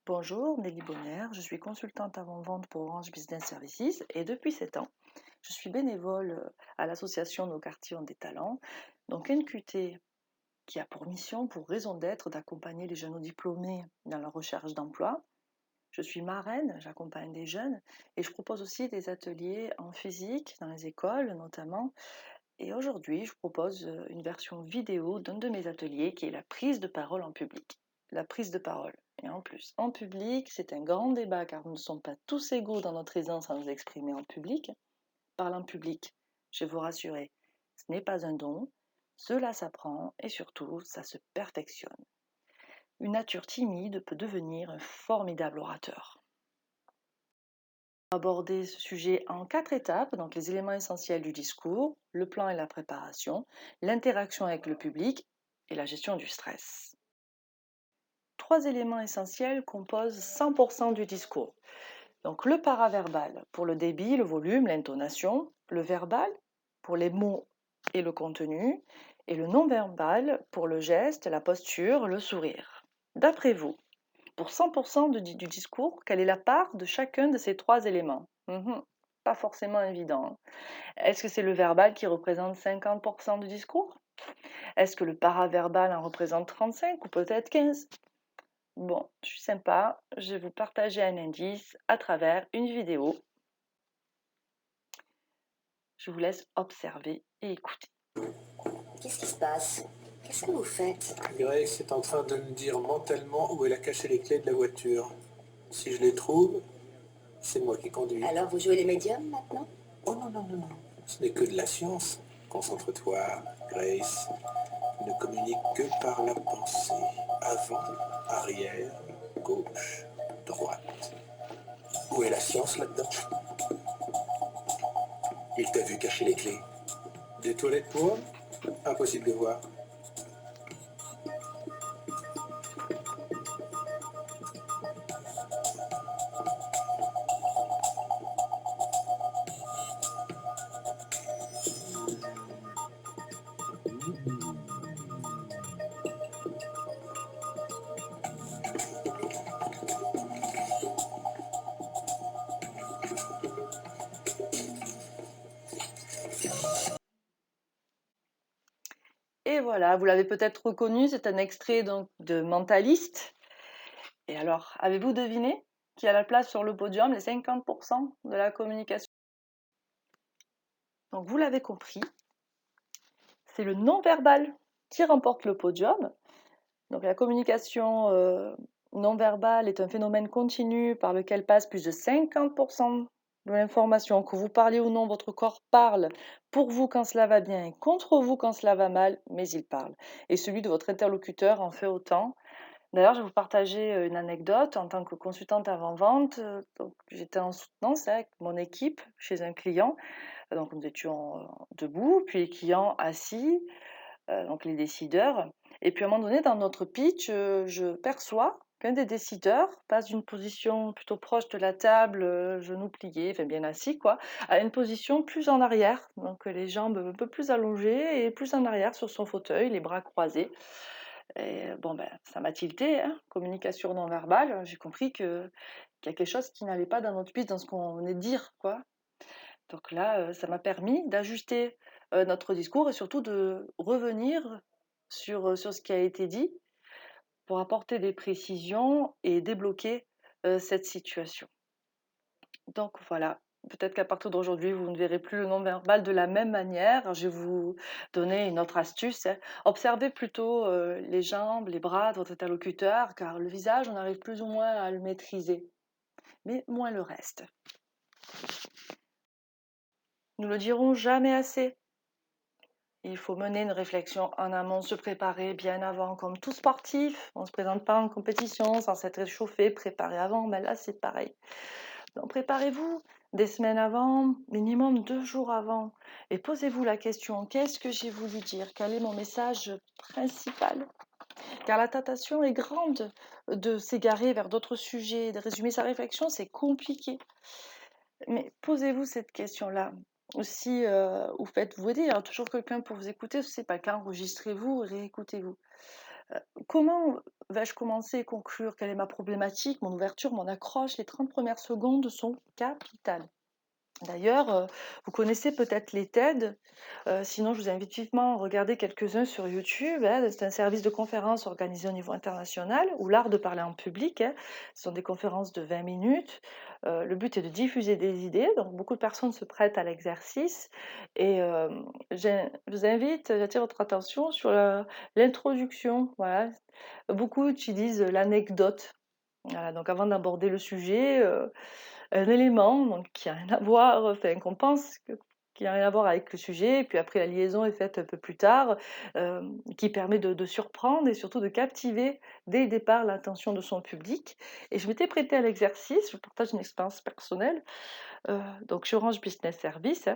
Bonjour, Nelly Bonner, je suis consultante avant-vente pour Orange Business Services et depuis 7 ans, je suis bénévole à l'association Nos quartiers ont des talents, donc NQT qui a pour mission, pour raison d'être, d'accompagner les jeunes diplômés dans leur recherche d'emploi. Je suis marraine, j'accompagne des jeunes et je propose aussi des ateliers en physique dans les écoles notamment. Et aujourd'hui, je propose une version vidéo d'un de mes ateliers qui est la prise de parole en public. La prise de parole. Et en plus, en public, c'est un grand débat car nous ne sommes pas tous égaux dans notre aisance à nous exprimer en public. Parler en public, je vais vous rassurer, ce n'est pas un don, cela s'apprend et surtout, ça se perfectionne. Une nature timide peut devenir un formidable orateur. Aborder ce sujet en 4 étapes, donc les éléments essentiels du discours, le plan et la préparation, l'interaction avec le public et la gestion du stress. 3 éléments essentiels composent 100% du discours. Donc le paraverbal pour le débit, le volume, l'intonation, le verbal pour les mots et le contenu, et le non-verbal pour le geste, la posture, le sourire. D'après vous, pour 100% du discours, quelle est la part de chacun de ces 3 éléments? Pas forcément évident, hein. Est-ce que c'est le verbal qui représente 50% du discours? Est-ce que le paraverbal en représente 35 ou peut-être 15? Bon, je suis sympa, je vais vous partager un indice à travers une vidéo. Je vous laisse observer et écouter. Qu'est-ce qui se passe? Qu'est-ce que vous faites? Grace est en train de me dire mentalement où elle a caché les clés de la voiture. Si je les trouve, c'est moi qui conduis. Alors vous jouez les médiums maintenant? Oh non, non, non, non. Ce n'est que de la science. Concentre-toi, Grace. Ne communique que par la pensée. Avant, arrière, gauche, droite. Où est la science là-dedans? Il t'a vu cacher les clés. Des toilettes pour hommes? Impossible de voir. Et voilà, vous l'avez peut-être reconnu, c'est un extrait donc, de Mentaliste. Et alors, avez-vous deviné qui a la place sur le podium, les 50% de la communication? Donc vous l'avez compris, c'est le non-verbal qui remporte le podium. Donc la communication non-verbale est un phénomène continu par lequel passe plus de 50% de l'information. Que vous parliez ou non, votre corps parle pour vous quand cela va bien et contre vous quand cela va mal, mais il parle. Et celui de votre interlocuteur en fait autant. D'ailleurs, je vais vous partager une anecdote. En tant que consultante avant-vente, donc j'étais en soutenance avec mon équipe chez un client. Donc nous étions debout, puis les clients assis, donc les décideurs. Et puis à un moment donné, dans notre pitch, je perçois qu'un des décideurs passe d'une position plutôt proche de la table, genoux pliés, enfin bien assis quoi, à une position plus en arrière, donc les jambes un peu plus allongées et plus en arrière sur son fauteuil, les bras croisés. Et bon ben, ça m'a tilté, hein, communication non verbale. J'ai compris qu'il y a quelque chose qui n'allait pas dans notre pitch, dans ce qu'on venait de dire, quoi. Donc là, ça m'a permis d'ajuster notre discours et surtout de revenir sur ce qui a été dit pour apporter des précisions et débloquer cette situation. Donc voilà, peut-être qu'à partir d'aujourd'hui, vous ne verrez plus le non-verbal de la même manière. Je vais vous donner une autre astuce, hein. Observez plutôt les jambes, les bras de votre interlocuteur, car le visage, on arrive plus ou moins à le maîtriser, mais moins le reste. Nous le dirons jamais assez. Il faut mener une réflexion en amont, se préparer bien avant, comme tout sportif. On ne se présente pas en compétition sans s'être échauffé, préparé avant, mais là c'est pareil. Donc préparez-vous des semaines avant, minimum 2 jours avant, et posez-vous la question, qu'est-ce que j'ai voulu dire? Quel est mon message principal? Car la tentation est grande de s'égarer vers d'autres sujets, de résumer sa réflexion, c'est compliqué. Mais posez-vous cette question-là. Aussi, ou faites-vous aider, il y aura toujours quelqu'un pour vous écouter. Si ce n'est pas le cas, enregistrez-vous, réécoutez-vous. Comment vais-je commencer et conclure? Quelle est ma problématique? Mon ouverture, mon accroche? Les 30 premières secondes sont capitales. D'ailleurs, vous connaissez peut-être les TED, sinon je vous invite vivement à regarder quelques-uns sur YouTube, hein. C'est un service de conférences organisé au niveau international, ou l'art de parler en public, hein. Ce sont des conférences de 20 minutes. Le but est de diffuser des idées, donc beaucoup de personnes se prêtent à l'exercice et je vous invite, j'attire votre attention sur l'introduction, voilà. Beaucoup utilisent l'anecdote. Voilà, donc avant d'aborder le sujet, un élément donc qui a rien à voir, enfin qu'on pense que qui a rien à voir avec le sujet et puis après la liaison est faite un peu plus tard, qui permet de surprendre et surtout de captiver dès le départ l'attention de son public et je m'étais prêtée à l'exercice, je partage une expérience personnelle, donc chez Orange Business Services,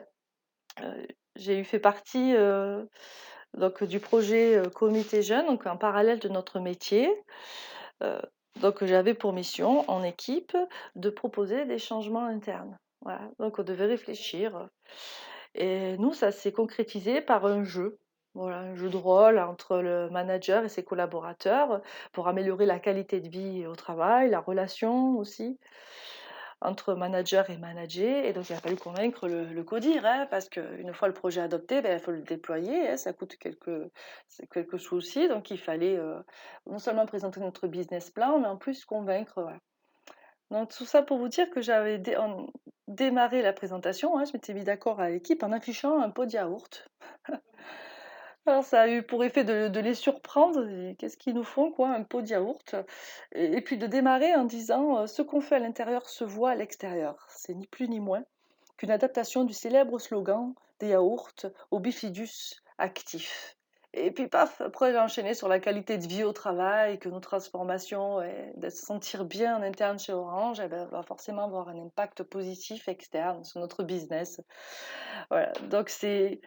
hein, j'ai fait partie, donc du projet, Comité Jeunes, donc en parallèle de notre métier. Heu, donc j'avais pour mission, en équipe, de proposer des changements internes. Voilà, donc on devait réfléchir, et nous, ça s'est concrétisé par un jeu. Voilà, un jeu de rôle entre le manager et ses collaborateurs, pour améliorer la qualité de vie au travail, la relation aussi entre manager et managé et donc il a fallu convaincre le codir, hein, parce qu'une fois le projet adopté, il faut le déployer, hein, ça coûte quelques sous aussi, donc il fallait, non seulement présenter notre business plan, mais en plus convaincre, voilà. Donc tout ça pour vous dire que j'avais démarré la présentation, hein, je m'étais mis d'accord à l'équipe en affichant un pot de yaourt. Alors ça a eu pour effet de les surprendre et «Qu'est-ce qu'ils nous font quoi, un pot de yaourt?» Et puis de démarrer en disant, «Ce qu'on fait à l'intérieur se voit à l'extérieur». C'est ni plus ni moins qu'une adaptation du célèbre slogan des yaourts au bifidus actif. Et puis paf, après j'ai enchaîné sur la qualité de vie au travail, que nos transformations et de se sentir bien en interne chez Orange, eh ben, va forcément avoir un impact positif externe sur notre business. Voilà, donc c'est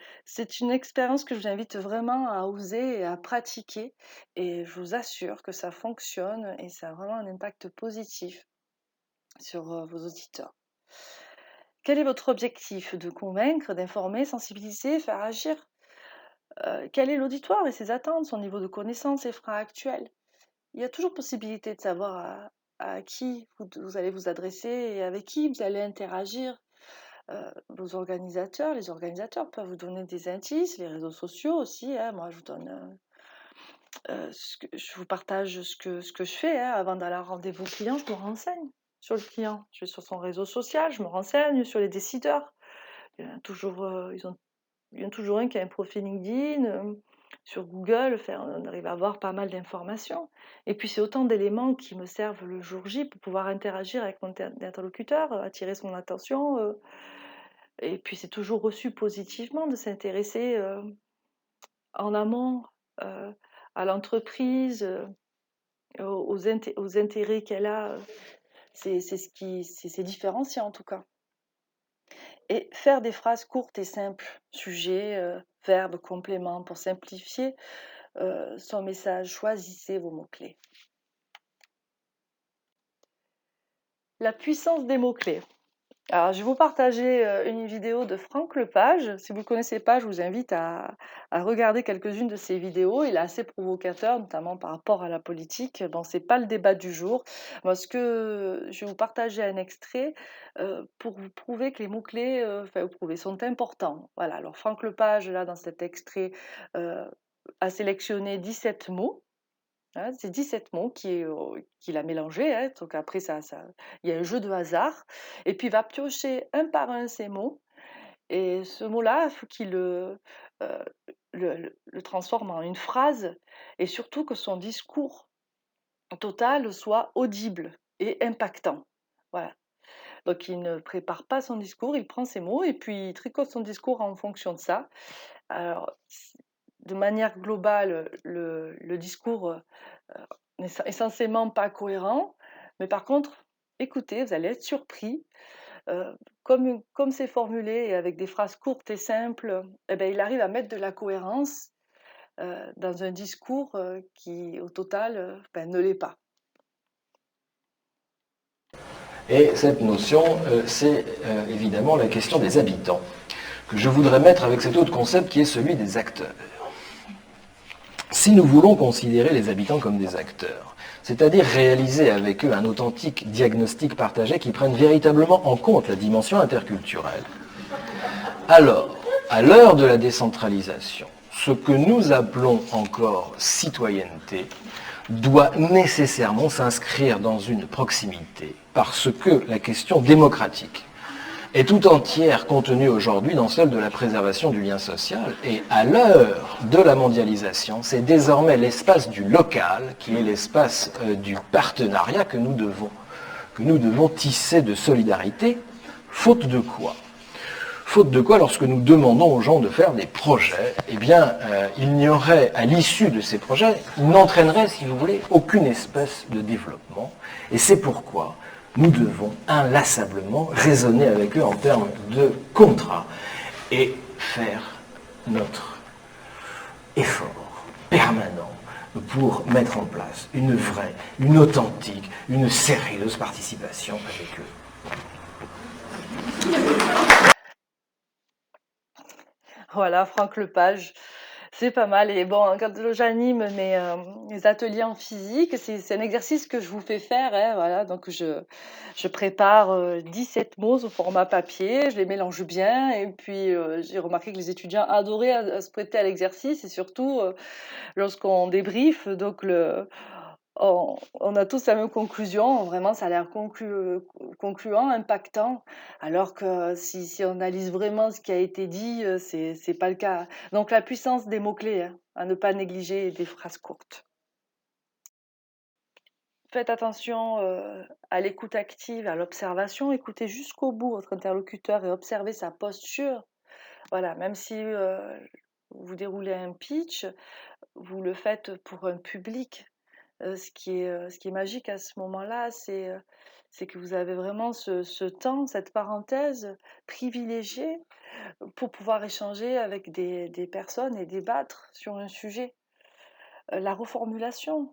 une expérience que je vous invite vraiment à oser et à pratiquer et je vous assure que ça fonctionne et ça a vraiment un impact positif sur, vos auditeurs. Quel est votre objectif? De convaincre, d'informer, sensibiliser, faire agir? Quel est l'auditoire et ses attentes, son niveau de connaissance et freins actuels? Il y a toujours possibilité de savoir à qui vous allez vous adresser et avec qui vous allez interagir. Vos organisateurs les organisateurs peuvent vous donner des indices, les réseaux sociaux aussi, hein. Moi, je vous donne, je vous partage ce que je fais, hein. Avant d'aller à un rendez-vous client, je me renseigne sur le client. Je vais sur son réseau social, je me renseigne sur les décideurs. Il y en a toujours, il y en a toujours un qui a un profil LinkedIn, sur Google, enfin, on arrive à avoir pas mal d'informations et puis c'est autant d'éléments qui me servent le jour J pour pouvoir interagir avec mon interlocuteur, attirer son attention, et puis c'est toujours reçu positivement de s'intéresser, en amont, heu, à l'entreprise, aux intérêts qu'elle a, c'est ce qui c'est différenciant en tout cas et faire des phrases courtes et simples, sujet, verbe, complément pour simplifier, son message. Choisissez vos mots-clés. La puissance des mots-clés. Alors, je vais vous partager, une vidéo de Franck Lepage. Si vous ne le connaissez pas, je vous invite à regarder quelques-unes de ses vidéos. Il est assez provocateur, notamment par rapport à la politique. Bon, c'est pas le débat du jour. Moi, je vais vous partager un extrait, pour vous prouver que les mots-clés, enfin vous prouver, sont importants. Voilà, alors Franck Lepage, là, dans cet extrait, heu, a sélectionné 17 mots. Hein, c'est 17 mots qu'il a mélangés, hein, donc après il y a un jeu de hasard et puis il va piocher un par un ces mots et ce mot-là, il faut qu'il heu, le transforme en une phrase et surtout que son discours total soit audible et impactant. Voilà, donc il ne prépare pas son discours, il prend ses mots et puis il tricote son discours en fonction de ça. Alors de manière globale, le discours, n'est essentiellement pas cohérent, mais par contre, écoutez, vous allez être surpris, comme c'est formulé et avec des phrases courtes et simples, et beh, il arrive à mettre de la cohérence, dans un discours, qui au total, ne l'est pas. Et cette notion, c'est évidemment la question des habitants, que je voudrais mettre avec cet autre concept qui est celui des acteurs. Si nous voulons considérer les habitants comme des acteurs, c'est-à-dire réaliser avec eux un authentique diagnostic partagé qui prenne véritablement en compte la dimension interculturelle, alors, à l'heure de la décentralisation, ce que nous appelons encore citoyenneté doit nécessairement s'inscrire dans une proximité, parce que la question démocratique est tout entière contenue aujourd'hui dans celle de la préservation du lien social. Et à l'heure de la mondialisation, c'est désormais l'espace du local qui est l'espace du partenariat que nous devons tisser de solidarité, faute de quoi? Faute de quoi, lorsque nous demandons aux gens de faire des projets, eh bien, il n'y aurait, à l'issue de ces projets, ils n'entraîneraient, si vous voulez, aucune espèce de développement. Et c'est pourquoi nous devons inlassablement raisonner avec eux en termes de contrat et faire notre effort permanent pour mettre en place une vraie, une authentique, une sérieuse participation avec eux. Voilà, Franck Lepage, c'est pas mal. Et bon, quand j'anime mes ateliers en physique, c'est un exercice que je vous fais faire, hein, voilà. Donc je prépare 17 mots au format papier, je les mélange bien, et puis j'ai remarqué que les étudiants adoraient à se prêter à l'exercice, et surtout lorsqu'on débriefe, donc on a tous la même conclusion. Vraiment, ça a l'air concluant, impactant, alors que si on analyse vraiment ce qui a été dit, c'est pas le cas. Donc la puissance des mots-clés, hein, à ne pas négliger des phrases courtes. Faites attention à l'écoute active, à l'observation. Écoutez jusqu'au bout votre interlocuteur et observez sa posture. Voilà, même si vous déroulez un pitch, vous le faites pour un public. Ce qui est magique à ce moment-là, c'est que vous avez vraiment ce temps, cette parenthèse privilégiée pour pouvoir échanger avec des personnes et débattre sur un sujet. La reformulation,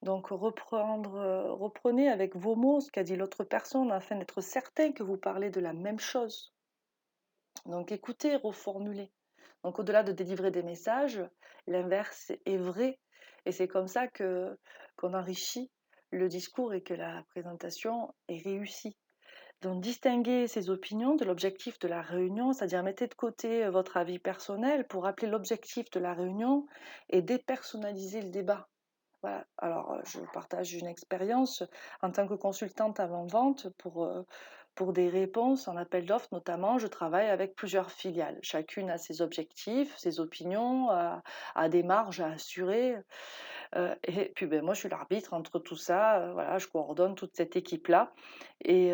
donc reprenez avec vos mots ce qu'a dit l'autre personne afin d'être certain que vous parlez de la même chose. Donc écoutez, reformulez. Donc au-delà de délivrer des messages, l'inverse est vrai. Et c'est comme ça qu'on enrichit le discours et que la présentation est réussie. Donc distinguez ces opinions de l'objectif de la réunion, c'est-à-dire mettez de côté votre avis personnel pour rappeler l'objectif de la réunion et dépersonnaliser le débat. Voilà. Alors, je partage une expérience en tant que consultante avant-vente pour des réponses en appel d'offres notamment. Je travaille avec plusieurs filiales. Chacune a ses objectifs, ses opinions, a des marges à assurer. Et puis, ben, moi, je suis l'arbitre entre tout ça. Voilà, je coordonne toute cette équipe-là. Et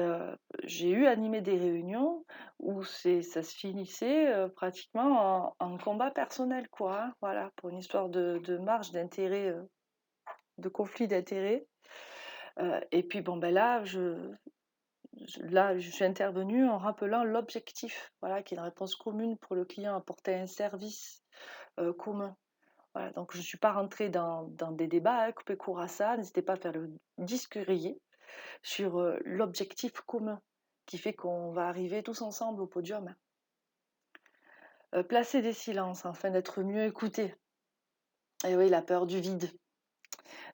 j'ai eu animé des réunions où ça se finissait pratiquement en combat personnel, quoi, hein. Voilà, pour une histoire de marge d'intérêt, de conflit d'intérêts. Et puis bon, ben là, je suis intervenue en rappelant l'objectif, voilà, qui est une réponse commune pour le client, apporter un service commun. Voilà, donc je ne suis pas rentrée dans des débats, hein, coupez court à ça, n'hésitez pas à faire le disque rayé sur l'objectif commun qui fait qu'on va arriver tous ensemble au podium, hein. Placer des silences afin d'être mieux écouté. Et oui, la peur du vide,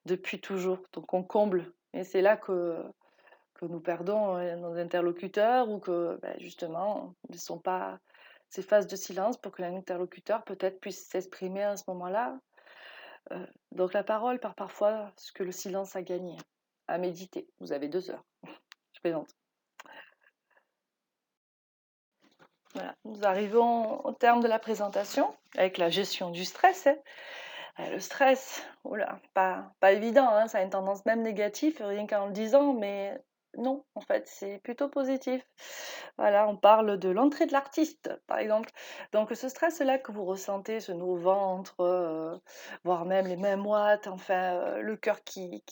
depuis toujours. Donc on comble. Et c'est là que nous perdons nos interlocuteurs ou que justement, ils ne sont pas ces phases de silence pour que l'interlocuteur peut-être puisse s'exprimer à ce moment-là. Donc la parole perd parfois ce que le silence a gagné. À méditer. Vous avez 2 heures. Je plaisante. Voilà. Nous arrivons au terme de la présentation avec la gestion du stress, hein. Le stress, oula, pas évident, hein, ça a une tendance même négative, rien qu'en le disant, mais non, en fait, c'est plutôt positif. Voilà, on parle de l'entrée de l'artiste, par exemple. Donc ce stress-là que vous ressentez, ce nez au ventre, voire même les mains moites, enfin, le cœur qui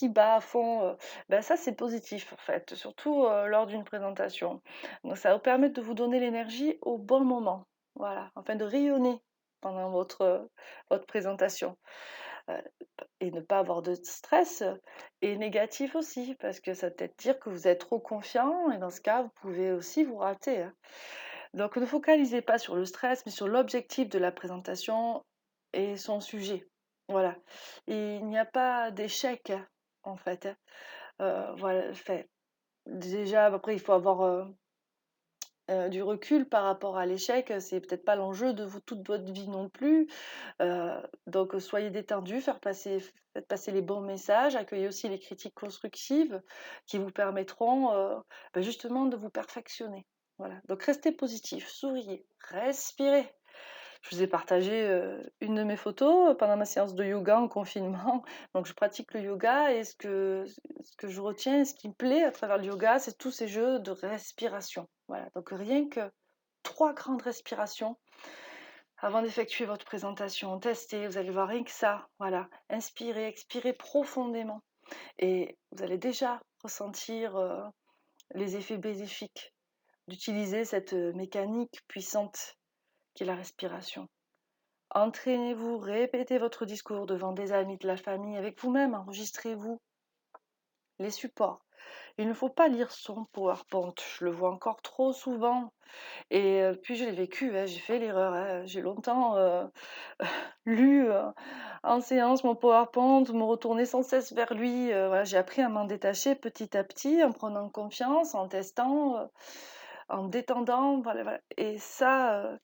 bat à fond, ça c'est positif en fait, surtout lors d'une présentation. Donc ça va vous permettre de vous donner l'énergie au bon moment, voilà, afin de rayonner pendant votre présentation. Heu, et ne pas avoir de stress est négatif aussi, parce que ça veut peut-être dire que vous êtes trop confiant et dans ce cas, vous pouvez aussi vous rater, hein. Donc ne focalisez pas sur le stress, mais sur l'objectif de la présentation et son sujet. Voilà. Et il n'y a pas d'échec, hein, en fait, hein. Voilà, déjà, après, il faut avoir du recul par rapport à l'échec. C'est peut-être pas l'enjeu de toute votre vie non plus. Donc, soyez détendus, faites passer les bons messages, accueillez aussi les critiques constructives qui vous permettront justement de vous perfectionner. Voilà. Donc, restez positif, souriez, respirez. Je vous ai partagé une de mes photos pendant ma séance de yoga en confinement. Donc, je pratique le yoga et ce que je retiens, ce qui me plaît à travers le yoga, c'est tous ces jeux de respiration. Voilà. Donc, rien que 3 grandes respirations avant d'effectuer votre présentation. Testez, vous allez voir rien que ça. Voilà. Inspirez, expirez profondément. Et vous allez déjà ressentir les effets bénéfiques d'utiliser cette mécanique puissante qui est la respiration. Entraînez-vous, répétez votre discours devant des amis, de la famille, avec vous-même, enregistrez-vous les supports. Il ne faut pas lire son PowerPoint, je le vois encore trop souvent. Et puis je l'ai vécu, hein, j'ai fait l'erreur, hein. J'ai longtemps lu en séance mon PowerPoint, me retourner sans cesse vers lui. Voilà, j'ai appris à m'en détacher petit à petit, en prenant confiance, en testant, en me détendant. Voilà, voilà. Et ça,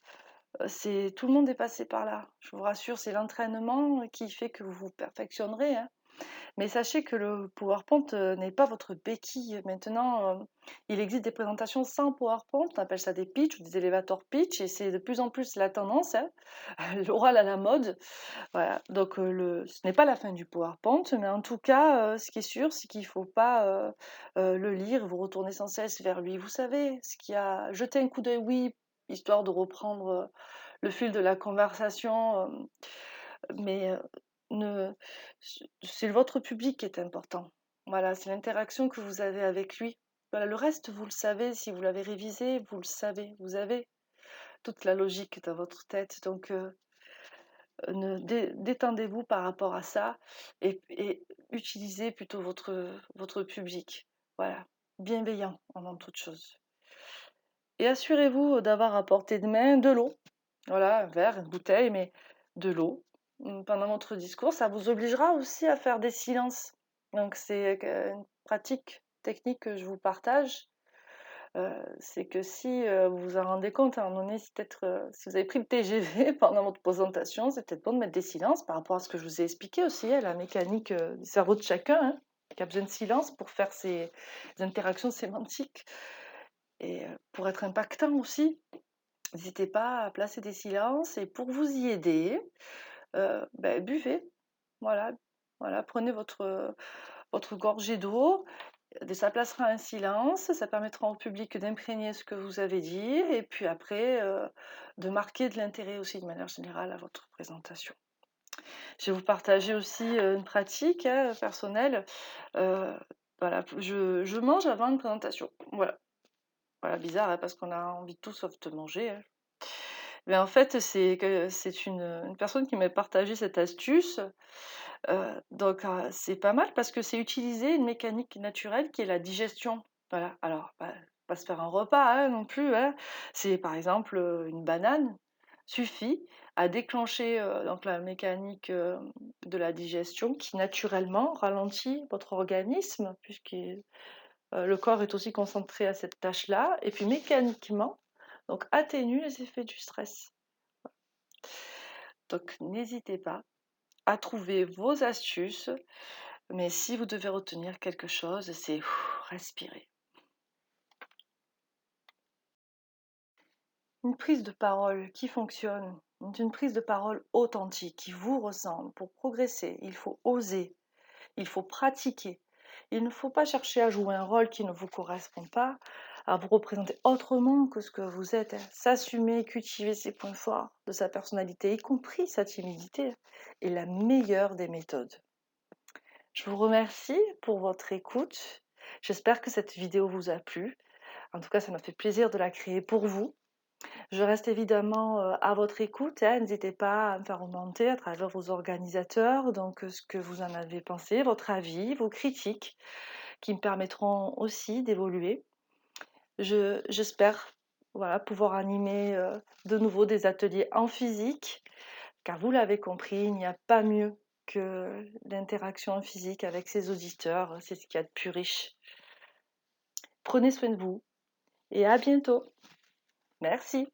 tout le monde est passé par là. Je vous rassure, c'est l'entraînement qui fait que vous vous perfectionnerez, hein. Mais sachez que le PowerPoint n'est pas votre béquille. Maintenant, il existe des présentations sans PowerPoint, on appelle ça des pitchs ou des elevator pitch, et c'est de plus en plus la tendance, hein. L'oral à la mode. Voilà. Donc, ce n'est pas la fin du PowerPoint, mais en tout cas, ce qui est sûr, c'est qu'il ne faut pas le lire et vous retourner sans cesse vers lui. Vous savez, ce qui a jeté un coup d'œil, oui, histoire de reprendre le fil de la conversation, mais ne c'est votre public qui est important. Voilà, c'est l'interaction que vous avez avec lui. Voilà, le reste, vous le savez, si vous l'avez révisé, vous le savez. Vous avez toute la logique dans votre tête. Donc, détendez-vous par rapport à ça et utilisez plutôt votre public. Voilà, bienveillant avant toute chose. Et assurez-vous d'avoir à portée de main de l'eau. Voilà, un verre, une bouteille, mais de l'eau pendant votre discours. Ça vous obligera aussi à faire des silences. Donc c'est une pratique technique que je vous partage. C'est que si vous vous en rendez compte à un moment donné, si vous avez pris le TGV pendant votre présentation, c'est peut-être bon de mettre des silences par rapport à ce que je vous ai expliqué aussi, hein, la mécanique du cerveau de chacun, hein, qui a besoin de silence pour faire ses interactions sémantiques et pour être impactant aussi. N'hésitez pas à placer des silences et pour vous y aider, buvez. Voilà, voilà, prenez votre gorgée d'eau. Ça placera un silence, ça permettra au public d'imprégner ce que vous avez dit et puis après, de marquer de l'intérêt aussi de manière générale à votre présentation. Je vais vous partager aussi, une pratique, hein, personnelle. Voilà, je mange avant une présentation. Voilà. Voilà, bizarre, hein, parce qu'on a envie de tout sauf de manger, hein. Mais en fait, c'est une personne qui m'a partagé cette astuce, donc c'est pas mal parce que c'est utiliser une mécanique naturelle qui est la digestion. Voilà, alors, pas se faire un repas, hein, non plus, hein. C'est par exemple, une banane suffit à déclencher, donc la mécanique, de la digestion qui naturellement ralentit votre organisme le corps est aussi concentré à cette tâche-là et puis mécaniquement, donc atténue les effets du stress. Donc n'hésitez pas à trouver vos astuces, mais si vous devez retenir quelque chose, c'est respirer. Une prise de parole qui fonctionne, une prise de parole authentique, qui vous ressemble. Pour progresser, il faut oser, il faut pratiquer. Il ne faut pas chercher à jouer un rôle qui ne vous correspond pas, à vous représenter autrement que ce que vous êtes, hein. S'assumer, cultiver ses points forts de sa personnalité, y compris sa timidité, est la meilleure des méthodes. Je vous remercie pour votre écoute. J'espère que cette vidéo vous a plu. En tout cas, ça m'a fait plaisir de la créer pour vous. Je reste évidemment à votre écoute, hein. N'hésitez pas à me faire remonter à travers vos organisateurs, donc ce que vous en avez pensé, votre avis, vos critiques, qui me permettront aussi d'évoluer. J'espère voilà, pouvoir animer de nouveau des ateliers en physique car vous l'avez compris, il n'y a pas mieux que l'interaction physique avec ses auditeurs, c'est ce qu'il y a de plus riche. Prenez soin de vous et à bientôt. Merci.